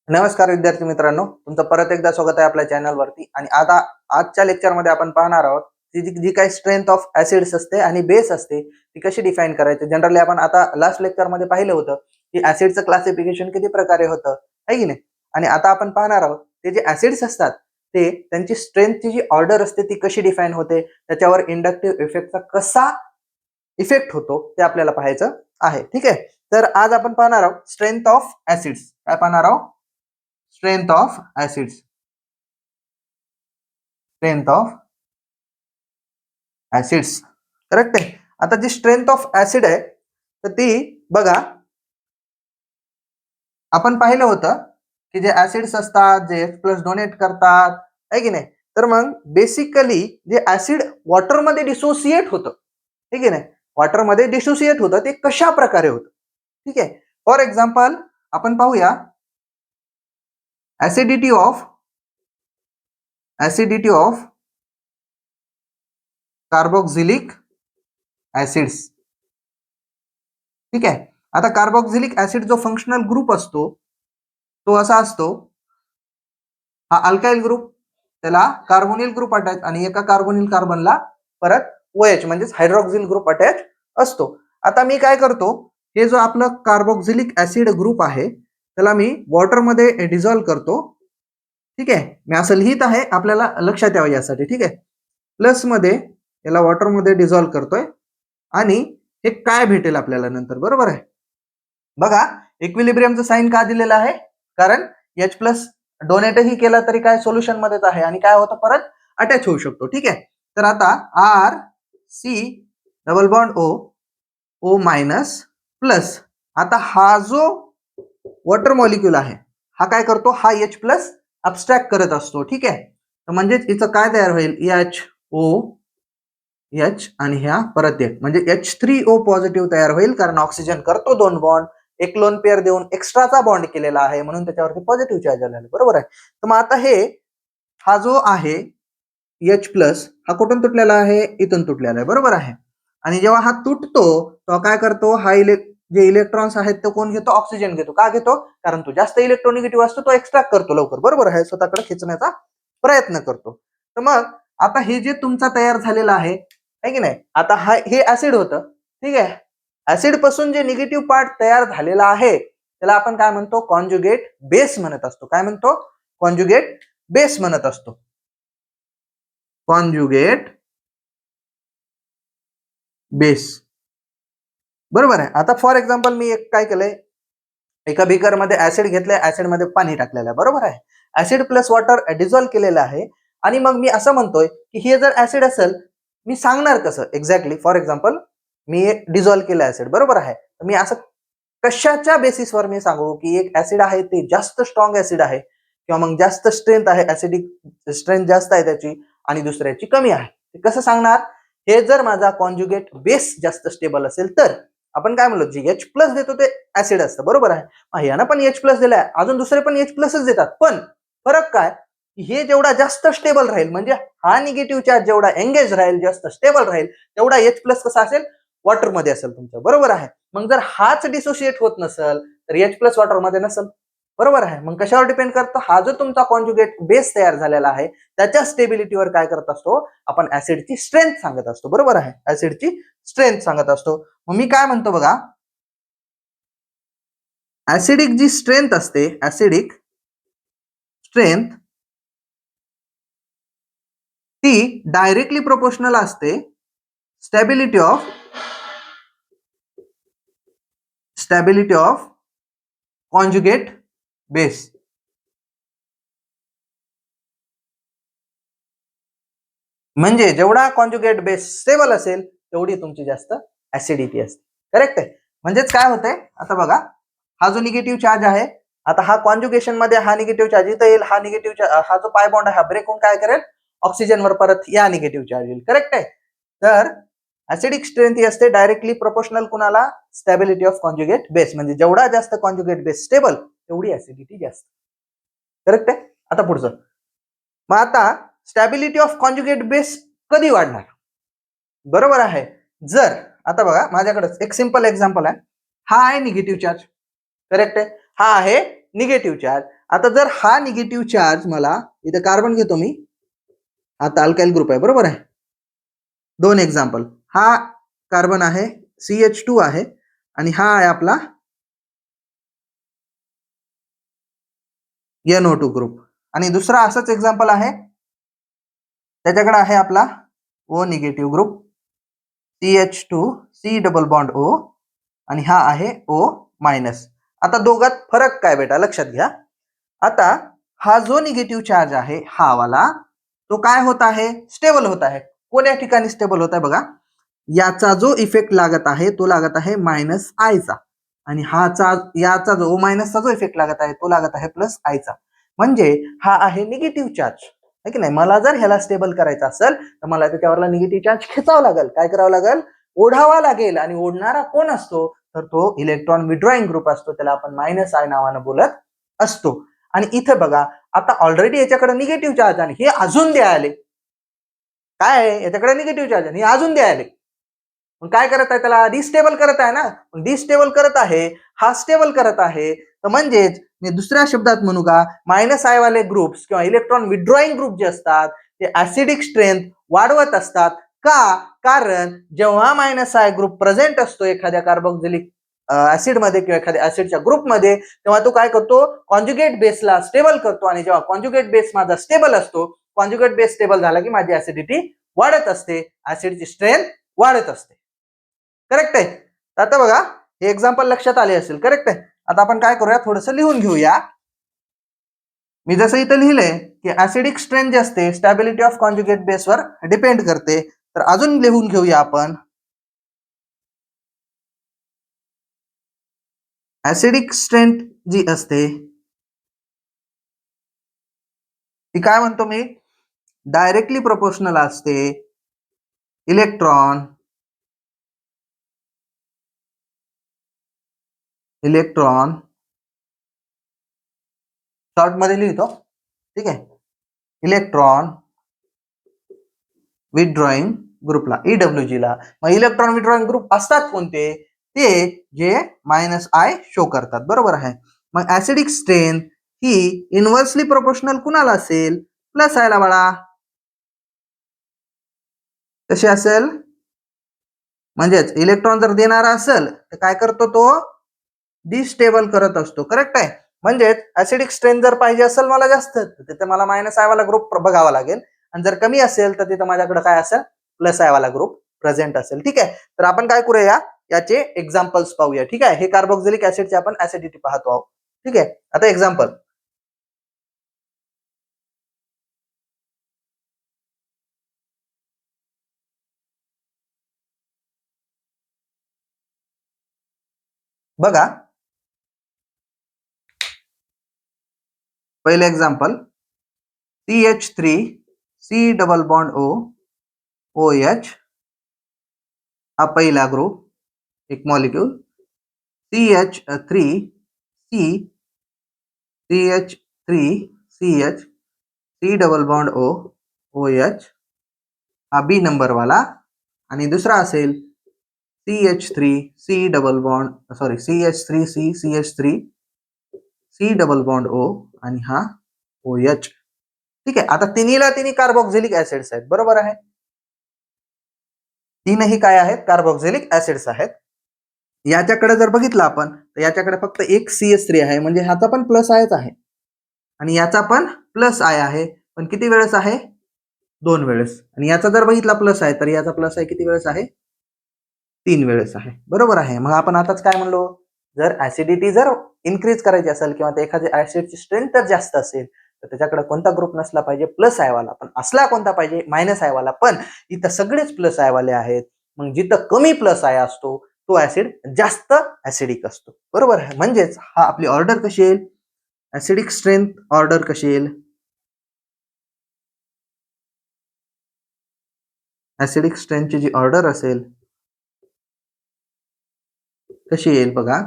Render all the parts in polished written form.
नमस्कार विद्यार्थी मित्रांनो, तुमचं परत एकदा स्वागत आहे आपल्या चॅनलवरती. आणि आता आजच्या लेक्चरमध्ये आपण पाहणार आहोत की जी काही स्ट्रेंथ ऑफ ऍसिड्स असते आणि बेस असते ती कशी डिफाइन करायची. जनरली आपण आता लास्ट लेक्चरमध्ये पाहिलं होतं की ऍसिडचं क्लासिफिकेशन किती प्रकारे होतं, आहे की नाही. आणि आता आपण पाहणार आहोत ते जे ऍसिड्स असतात ते त्यांची स्ट्रेंथची जी ऑर्डर असते ती कशी डिफाइन होते, त्याच्यावर इंडक्टिव्ह इफेक्टचा कसा इफेक्ट होतो ते आपल्याला पाहायचं आहे. ठीक आहे, तर आज आपण पाहणार आहोत स्ट्रेंथ ऑफ ऍसिड्स. काय पाहणार आहोत? Strength of acids. Strength of acids, correct आहे. आता जी स्ट्रेंथ ऑफ ऍसिड आहे तर ती बघा, आपण पाहिलं होतं की जे ऍसिड्स असतात जे H+ डोनेट करतात, आहे की नाही. तर मग बेसिकली जे ऍसिड वॉटरमध्ये डिसोसिएट होतं, ठीक आहे, नाही वॉटरमध्ये डिसोसिएट होतं ते कशा प्रकारे होतं. ठीक आहे, फॉर एक्झाम्पल आपण पाहूया ऍसिडिटी ऑफ कार्बोक्सिलिक ऍसिड्स. ठीक आहे, आता कार्बोक्सिलिक ऍसिड जो फंक्शनल ग्रुप असतो तो असा असतो, हा अल्काइल ग्रुप, त्याला कार्बोनिल ग्रुप अटॅच आणि एका कार्बोनिल कार्बनला परत OH म्हणजेच हायड्रॉक्सिल ग्रुप अटॅच असतो. आता मी काय करतो, हे जो आपलं कार्बोक्सिलिक ऍसिड ग्रुप आहे त्याला मी वॉटरमध्ये डिझॉल्व्ह करतो. ठीक आहे, मी असं लिहित आहे, आपल्याला लक्षात यावं यासाठी. ठीक आहे, प्लस मध्ये याला वॉटरमध्ये डिझॉल्व्ह करतोय आणि हे काय भेटेल आपल्याला नंतर, बरोबर आहे. बघा, इक्विलिब्रियमचं साइन का दिलेलं आहे, कारण H+ डोनेटही केला तरी काय सोल्युशन मध्येच आहे आणि काय होतं परत अटॅच होऊ शकतो. ठीक आहे, तर आता RC double bond O plus, आता हा जो वॉटर मॉलिक्यूल आहे हा काय करतो, हा H+ अबस्ट्रॅक्ट करत असतो. ठीक आहे, तर म्हणजेच इथं काय तयार होईल, H आणि ह्या परत एक म्हणजे H3O पॉझिटिव्ह तयार होईल, कारण ऑक्सिजन करतो 2 बॉन्ड, एक लोन पेअर देऊन एक्स्ट्राचा बॉन्ड केलेला आहे म्हणून त्याच्यावरती पॉझिटिव्ह चार्ज आलेला आहे, बरोबर आहे. तर मग आता हा जो आहे H+ हा कुठून तुटलेला आहे, इथून तुटलेला आहे, बरोबर आहे. आणि जेव्हा हा तुटतो तो काय करतो, हा जे इलेक्ट्रॉन्स आहेत तो कोण घेतो, ऑक्सिजन घेतो. का घेतो, कारण तो जास्त इलेक्ट्रोनिगेटिव्ह असतो, तो एक्स्ट्रॅक्ट करतो लवकर, बरोबर आहे, स्वतःकडे खेचण्याचा प्रयत्न करतो. तर मग आता हे जे तुमचा तयार झालेला आहे की नाही, आता हे ऍसिड होतं. ठीक आहे, ऍसिड पासून जे निगेटिव्ह पार्ट तयार झालेला आहे त्याला आपण काय म्हणतो, कॉन्जुगेट बेस म्हणत असतो. काय म्हणतो, कॉन्जुगेट बेस म्हणत असतो. कॉन्जुगेट बेस, बरोबर आहे. आता फॉर एक्झाम्पल मी एक काय केलंय, एका बिकर मध्ये ऍसिड घेतलंय, ऍसिड मध्ये पाणी टाकलेलं आहे, बरोबर आहे. ऍसिड प्लस वॉटर डिझॉल्व्ह केलेलं आहे आणि मग मी असं म्हणतोय की हे जर ऍसिड असेल, मी सांगणार कसं exactly. For example me dissolve केलं ऍसिड, बरोबर आहे, तर मी असं कशाच्या बेसिसवर मी सांगू की एक ऍसिड आहे ते जास्त स्ट्रॉंग ऍसिड आहे किंवा मग जास्त स्ट्रेंथ आहे, ऍसिडिक स्ट्रेंथ जास्त आहे त्याची आणि दुसऱ्याची कमी आहे, ते कसं सांगणार. हे जर माझा कॉन्जुगेट बेस जास्त स्टेबल असेल तर आपण काय म्हणलो, जी H+ देतो ते ऍसिड असतं, बरोबर आहे. यानं पण H+ दिलाय, अजून दुसरे पण H+ देतात, पण फरक काय, हे जेवढा जास्त स्टेबल राहील म्हणजे हा निगेटिव्ह चार्ज जेवढा एंगेज राहील, जास्त स्टेबल राहील, तेवढा H+ कसा असेल, वॉटरमध्ये असेल तुमचं, बरोबर आहे. मग जर हाच डिसोसिएट होत नसेल तर H+ वॉटरमध्ये नसेल, बरोबर आहे. मग कशावर डिपेंड करतं, हा जो तुमचा कॉन्जुगेट बेस तयार झालेला आहे त्याच्या स्टेबिलिटीवर काय करत असतो आपण, ऍसिडची स्ट्रेंथ सांगत असतो, बरोबर आहे. ऍसिडची स्ट्रेंथ सांगत असतो. मग मी काय म्हणतो बघा, ऍसिडिक जी स्ट्रेंथ असते, ऍसिडिक स्ट्रेंथ ती डायरेक्टली प्रोपोर्शनल असते स्टॅबिलिटी ऑफ कॉन्जुगेट बेस. म्हणजे जेवढा कॉन्जुगेट बेस स्टेबल असेल तेवढी तुमची जास्त ऍसिडिटी असते, करेक्ट आहे. म्हणजेच काय होतंय, आता बघा, हा जो निगेटिव्ह चार्ज आहे, आता हा कॉन्जुगेशन मध्ये हा निगेटिव्ह चार्ज इथं येईल, हा निगेटिव्ह हा जो पाय बॉन्ड आहे हा ब्रेक होऊन काय करेल, ऑक्सिजनवर परत या निगेटिव्ह चार्ज येईल, करेक्ट आहे. तर ऍसिडिक स्ट्रेंथ ही असते डायरेक्टली प्रोपोर्शनल कुणाला, स्टॅबिलिटी ऑफ कॉन्जुगेट बेस. म्हणजे जेवढा जास्त कॉन्जुगेट बेस स्टेबल तेवढी ऍसिडिटी जास्त, करेक्ट आहे. आता पुढचं, मग आता स्टॅबिलिटी ऑफ कॉन्जुगेट बेस कधी वाढणार, बरोबर आहे. जर आता बघा माझ्याकडे एक सिंपल एक्झाम्पल आहे, हा आहे निगेटिव्ह चार्ज, करेक्ट आहे, हा आहे निगेटिव्ह चार्ज आता जर हा निगेटिव्ह चार्ज मला इथे कार्बन घेतो मी, हा अल्काइल ग्रुप आहे बरोबर आहे. 2 एक्झाम्पल, हा कार्बन आहे CH2 आहे आणि हा आहे आपला NO2 ग्रुप. आणि दुसरा असंच एक्झाम्पल आहे, त्याच्याकडे आहे आपला O negative group CH2 C double bond O आणि हा आहे O मायनस. आता दोघात फरक काय बेटा लक्षात घ्या. आता हा जो निगेटिव्ह चार्ज आहे हा वाला तो काय होत आहे, स्टेबल होत आहे. कोण्या ठिकाणी स्टेबल होत आहे बघा, याचा जो इफेक्ट लागत आहे तो लागत आहे मायनस आयचा आणि याचा जो O मायनसचा जो इफेक्ट लागत आहे तो लागत आहे प्लस आयचा. म्हणजे हा आहे निगेटिव्ह चार्ज आहे की नाही. मला जर ह्याला स्टेबल करायचं असेल तर मला त्याच्यावरला निगेटिव्ह चार्ज खेचावं लागेल. काय करावं लागेल, ओढावा लागेल. आणि ओढणारा कोण असतो तर तो इलेक्ट्रॉन विड्रॉइंग ग्रुप असतो, त्याला आपण मायनस आय नावानं बोलत असतो. आणि इथे बघा आता ऑलरेडी याच्याकडे निगेटिव्ह चार्ज आणि हे अजून द्यायले, काय याच्याकडे निगेटिव्ह चार्ज आणि हे अजून द्यायले, मग काय करत आहे, त्याला डिस्टेबल करत आहे ना. डिस्टेबल करत आहे, हा स्टेबल करत आहे. तर म्हणजेच मी दुसऱ्या शब्दात म्हणू का, मायनस आय वाले ग्रुप्स किंवा इलेक्ट्रॉन विड्रॉइंग ग्रुप जे असतात ते ऍसिडिक स्ट्रेंथ वाढवत असतात. का, कारण जेव्हा मायनस आय ग्रुप प्रेझेंट असतो एखाद्या कार्बोक्सिलिक ऍसिड मध्ये किंवा एखाद्या ऍसिडच्या ग्रुपमध्ये, तेव्हा तो काय करतो, कॉन्जुगेट बेसला स्टेबल करतो. आणि जेव्हा कॉन्जुगेट बेस माझा स्टेबल असतो, कॉन्जुगेट बेस स्टेबल झाला की माझी ऍसिडिटी वाढत असते, ऍसिडची स्ट्रेंथ वाढत असते. करेक्ट आहे. आता बघा हे एक्झाम्पल लक्षात आले असेल. करेक्ट आहे. आता आपण काय करूया, थोडंसं लिहून घेऊया. मी जसं इथं लिहिलंय की ऍसिडिक स्ट्रेंथ जे असते स्टॅबिलिटी ऑफ कॉन्जुगेट बेसवर डिपेंड करते. तर अजून लिहून घेऊया आपण, ऍसिडिक स्ट्रेंथ जी असते ती काय म्हणतो मी, डायरेक्टली प्रोपोर्शनल असते इलेक्ट्रॉन शॉर्ट मध्ये लिहितो, ठीक आहे, इलेक्ट्रॉन विड्रॉइंग ग्रुपला EWG ला. मग इलेक्ट्रॉन विड्रॉइंग ग्रुप असतात कोणते, ते जे मायनस आय शो करतात बरोबर आहे. मग ऍसिडिक स्ट्रेंथ ही इनव्हर्सली प्रोपोर्शनल कुणाला असेल, प्लस आयला बाळा. कशी असेल, म्हणजेच इलेक्ट्रॉन जर देणारा असेल तर काय करतो तो, डिस्टेबल करत असतो. करेक्ट आहे. म्हणजेच ऍसिडिक स्ट्रेंथ जर पाहिजे असेल मला जास्त तर तिथे मला मायनस आय वाला ग्रुप बघावा लागेल, आणि जर कमी असेल तर तिथे माझ्याकडे काय असेल, प्लस आय वाला ग्रुप प्रेझेंट असेल. ठीक आहे. तर आपण काय करूया, याचे एक्झाम्पल्स पाहूया. ठीक आहे. हे कार्बोक्सिलिक ऍसिडचे आपण ऍसिडिटी पाहतो आहोत. ठीक आहे. आता एक्झाम्पल, बघा पहिले example, CH3 C double bond O OH हा पहिला ग्रुप, एक molecule. CH3 CH C double bond O OH हा बी नंबर वाला. आणि दुसरा असेल CH3 C double bond CH3 C double bond O आणि हा OH. ठीक आहे. आता तिन्ही कार्बोक्सिलिक ऍसिड्स आहेत बरोबर आहे. तीनही काय आहेत, कार्बोक्सिलिक ऍसिड्स आहेत. याच्याकडे जर बघितलं आपण तर याच्याकडे फक्त एक CH3 आहे, म्हणजे ह्याचा पण प्लस आयच आहे आणि याचा पण प्लस आय आहे, पण किती वेळेस आहे, 2 वेळेस. आणि याचा जर बघितला प्लस आहे तर याचा प्लस आहे किती वेळेस आहे, 3 वेळेस आहे बरोबर आहे. मग आपण आताच काय म्हणलो, जर ऍसिडिटी जर इन्क्रीज करायची असेल किंवा एखाद्या ऍसिडची स्ट्रेंथ जर जास्त असेल तर त्याच्याकडे कोणता ग्रुप नसला पाहिजे, प्लस आय वाला. पण असला कोणता पाहिजे, मायनस आय वाला. पण इथं सगळेच प्लस आय वाले आहेत. मग जिथं कमी प्लस आय असतो तो ऍसिड जास्त ऍसिडिक असतो बरोबर आहे. म्हणजेच हा आपली ऑर्डर कशी येईल, ऍसिडिक स्ट्रेंथ ऑर्डर कशी येईल, ऍसिडिक स्ट्रेंथची जी ऑर्डर असेल कशी येईल बघा.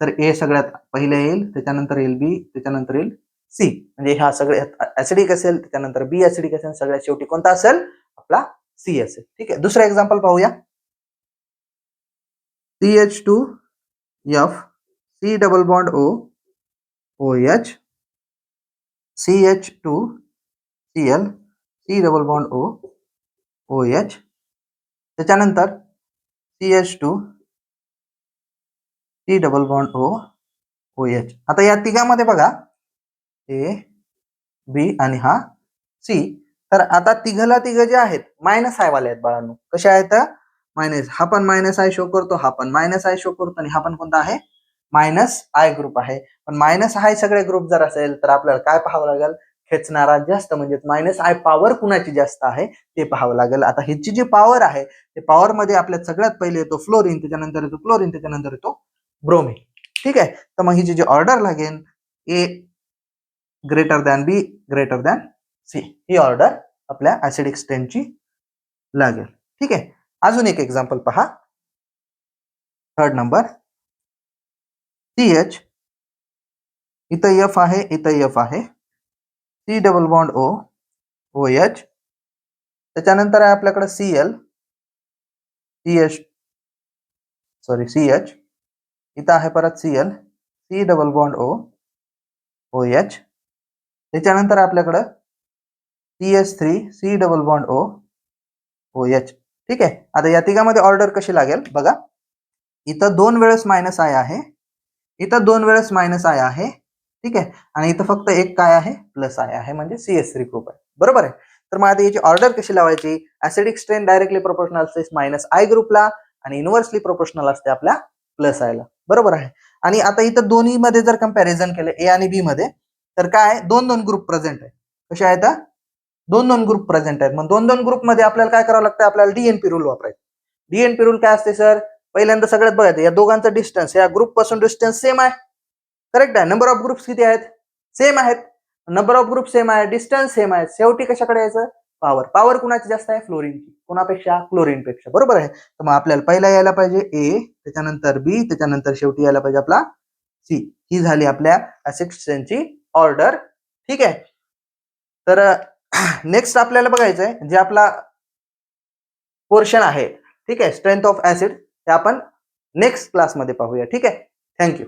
तर ए सगळ्यात पहिले येईल, त्याच्यानंतर येईल बी, त्याच्यानंतर येईल सी. म्हणजे हा सगळ्यात ऍसिडिक असेल, त्याच्यानंतर बी ऍसिडिक असेल, सगळ्यात शेवटी कोणता असेल, आपला सी असेल. ठीक आहे. दुसरा एक्झाम्पल पाहूया, CH2F C double bond O OH CH2Cl C double bond O OH, त्याच्यानंतर CH2 C double bond O OH. आता या तिघांमध्ये बघा A B आणि हा C. तर आता तिघला तिघ जे आहेत मायनस आय वाले आहेत बाळांनो. कसे आहेत? मायनस. हा पण मायनस आय शो करतो, हा पण मायनस आय शो करतो आणि हा पण कोणता आहे? मायनस आय ग्रुप आहे. पण मायनस आय सगळे ग्रुप जर असेल तर आपल्याला काय पाहावं लागेल? खेचणारा जास्त म्हणजे मायनस आय पॉवर कुणाची जास्त आहे ते पाहावं लागेल. आता ह्याची जी पॉवर आहे ते पॉवर मध्ये आपल्याला सगळ्यात पहिले येतो फ्लोरीन, त्याच्यानंतर येतो क्लोरीन, त्याच्यानंतर येतो ब्रोमीन. ठीक आहे. तर मग हिची जी ऑर्डर लागेल A greater than B greater than C, ही ऑर्डर आपल्या ऍसिडिक स्ट्रेनची लागेल. ठीक आहे. अजून एक एक्झाम्पल पहा. थर्ड नंबर CH, इथं F आहे, इथं F आहे, C double bond O OH, त्याच्यानंतर आहे आपल्याकडे CH, इथं आहे परत Cl C double bond O OH, त्याच्यानंतर आपल्याकडे CH3 C double bond O OH. ठीक आहे. आता या तिघांमध्ये ऑर्डर कशी लागेल बघा. इथं 2 वेळेस मायनस आय आहे, इथं 2 वेळेस मायनस आय आहे. ठीक आहे. आणि इथं फक्त एक काय आहे? प्लस आय आहे, म्हणजे CH3 ग्रुप आहे. बरोबर आहे. तर मग आता याची ऑर्डर कशी लावायची? ऍसिडिक स्ट्रेन डायरेक्टली प्रोपोर्शनल असते मायनस आय ग्रुपला आणि इनव्हर्सली प्रोपोर्शनल असते आपल्या प्लस आयला. बरोबर आहे. आणि आता इथं दोन्ही मध्ये जर कंपॅरिझन केलं ए आणि बी मध्ये, तर काय 2-2 ग्रुप प्रेझेंट आहे. कसे आहेत? 2-2 ग्रुप प्रेझेंट आहेत. मग 2-2 ग्रुप मध्ये आपल्याला काय करावं लागतं? आपल्याला डीएनपी रूल वापरायचा. डीएनपी रूल काय असते सर? पहिल्यांदा सगळ्यात बघायचं या दोघांचं डिस्टन्स, या ग्रुप पासून डिस्टन्स सेम आहे. करेक्ट आहे. नंबर ऑफ ग्रुप्स किती आहेत? सेम आहेत. नंबर ऑफ ग्रुप सेम आहे, डिस्टन्स सेम आहे. शेवटी कशाकडे यायचं? पॉवर. पॉवर कुणाची जास्त आहे? फ्लोरीनची. कुणापेक्षा? क्लोरीनपेक्षा. बरोबर आहे. तर मग आपल्याला पहिला यायला पाहिजे ए, त्याच्यानंतर बी, त्याच्यानंतर शेवटी यायला पाहिजे आपला सी. ही झाली आपल्या ऍसिडिक स्ट्रेनची ऑर्डर. ठीक आहे. तर नेक्स्ट आपल्याला बघायचंय जे आपला पोर्शन आहे, ठीक आहे, स्ट्रेंथ ऑफ ऍसिड, ते आपण नेक्स्ट क्लासमध्ये पाहूया. ठीक आहे. थँक्यू.